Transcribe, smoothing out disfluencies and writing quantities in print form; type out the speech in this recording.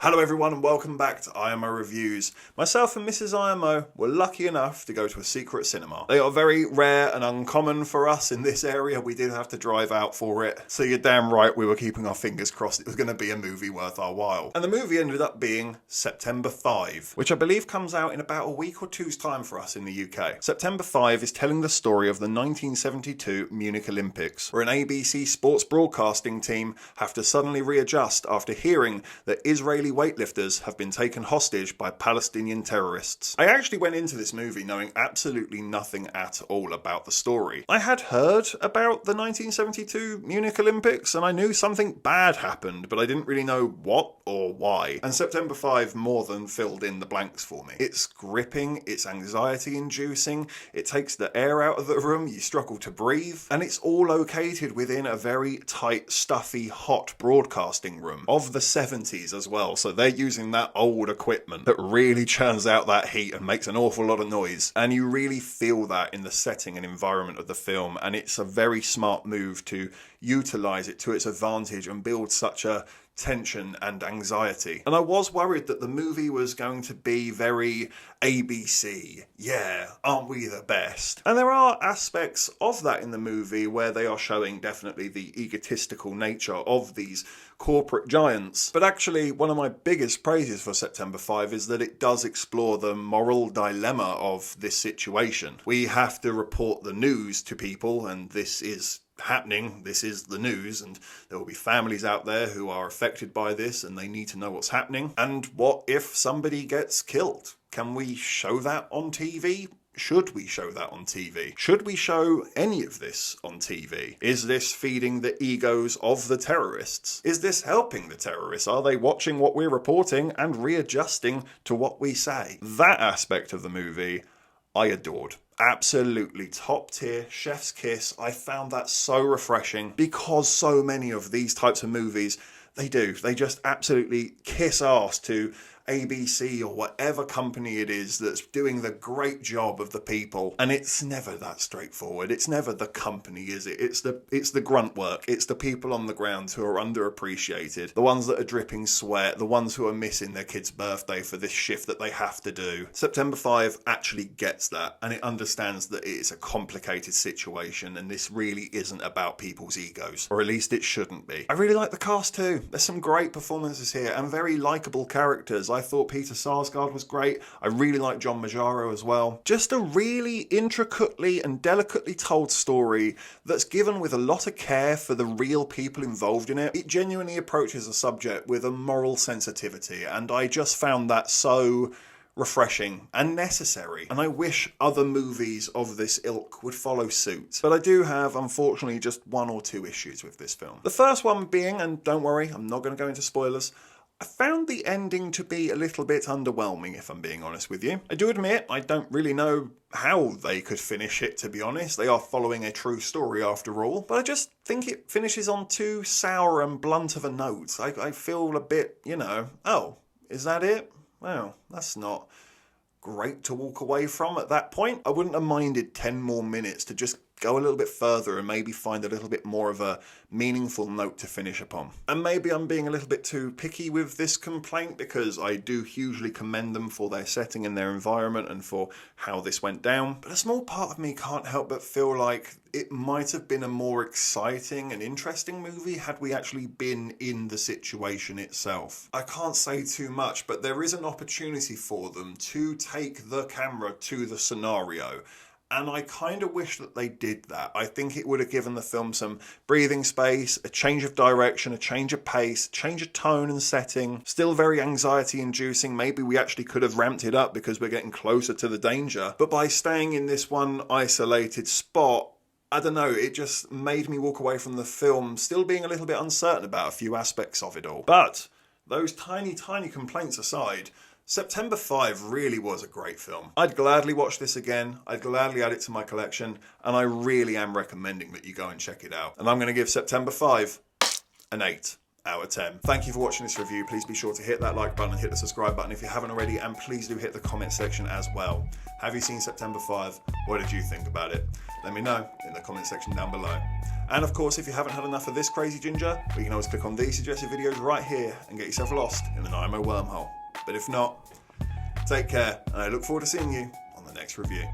Hello everyone and welcome back to IMO Reviews. Myself and Mrs. IMO were lucky enough to go to a secret cinema. They are very rare and uncommon for us in this area. We did have to drive out for it. So you're damn right we were keeping our fingers crossed it was going to be a movie worth our while. And the movie ended up being September 5, which I believe comes out in about a week or two's time for us in the UK. September 5 is telling the story of the 1972 Munich Olympics, where an ABC sports broadcasting team have to suddenly readjust after hearing that Israeli weightlifters have been taken hostage by Palestinian terrorists. I actually went into this movie knowing absolutely nothing at all about the story. I had heard about the 1972 Munich Olympics and I knew something bad happened, but I didn't really know what or why. And September 5 more than filled in the blanks for me. It's gripping, it's anxiety inducing, it takes the air out of the room, you struggle to breathe, and it's all located within a very tight, stuffy, hot broadcasting room of the 70s as well. So they're using that old equipment that really churns out that heat and makes an awful lot of noise. And you really feel that in the setting and environment of the film. And it's a very smart move to utilize it to its advantage and build such a tension and anxiety. And I was worried that the movie was going to be very ABC. Yeah, aren't we the best? And there are aspects of that in the movie where they are showing definitely the egotistical nature of these corporate giants. But actually, one of my biggest praises for September 5 is that it does explore the moral dilemma of this situation. We have to report the news to people, and this is happening, this is the news, and there will be families out there who are affected by this and they need to know what's happening. And what if somebody gets killed? Can we show that on TV? Should we show that on TV? Should we show any of this on TV? Is this feeding the egos of the terrorists? Is this helping the terrorists? Are they watching what we're reporting and readjusting to what we say? That aspect of the movie I adored. Absolutely top tier, chef's kiss. I found that so refreshing because so many of these types of movies, they just absolutely kiss ass to ABC or whatever company it is that's doing the great job of the people, and it's never that straightforward. It's never the company, is it? It's the grunt work. It's the people on the ground who are underappreciated, the ones that are dripping sweat, the ones who are missing their kid's birthday for this shift that they have to do. September 5 actually gets that, and it understands that it's a complicated situation and this really isn't about people's egos, or at least it shouldn't be. I really like the cast too. There's some great performances here and very likeable characters. I thought Peter Sarsgaard was great. I really like John Majaro as well. Just a really intricately and delicately told story that's given with a lot of care for the real people involved in it. It genuinely approaches a subject with a moral sensitivity, and I just found that so refreshing and necessary, and I wish other movies of this ilk would follow suit. But I do have, unfortunately, just one or two issues with this film. The first one being, and don't worry, I'm not going to go into spoilers, I found the ending to be a little bit underwhelming, if I'm being honest with you. I do admit I don't really know how they could finish it, to be honest. They are following a true story after all, but I just think it finishes on too sour and blunt of a note. I feel a bit, oh, is that it? Well, that's not great to walk away from at that point. I wouldn't have minded 10 more minutes to just go a little bit further and maybe find a little bit more of a meaningful note to finish upon. And maybe I'm being a little bit too picky with this complaint because I do hugely commend them for their setting and their environment and for how this went down. But a small part of me can't help but feel like it might have been a more exciting and interesting movie had we actually been in the situation itself. I can't say too much, but there is an opportunity for them to take the camera to the scenario. And I kind of wish that they did that. I think it would have given the film some breathing space, a change of direction, a change of pace, change of tone and setting. Still very anxiety inducing. Maybe we actually could have ramped it up because we're getting closer to the danger. But by staying in this one isolated spot, I don't know, it just made me walk away from the film still being a little bit uncertain about a few aspects of it all. But those tiny complaints aside, September 5 really was a great film. I'd gladly watch this again, I'd gladly add it to my collection, and I really am recommending that you go and check it out. And I'm going to give September 5 an 8 out of 10. Thank you for watching this review. Please be sure to hit that like button and hit the subscribe button if you haven't already, and please do hit the comment section as well. Have you seen September 5? What did you think about it? Let me know in the comment section down below. And of course, if you haven't had enough of this crazy ginger, well, you can always click on these suggested videos right here and get yourself lost in an IMO wormhole. But if not, take care, and I look forward to seeing you on the next review.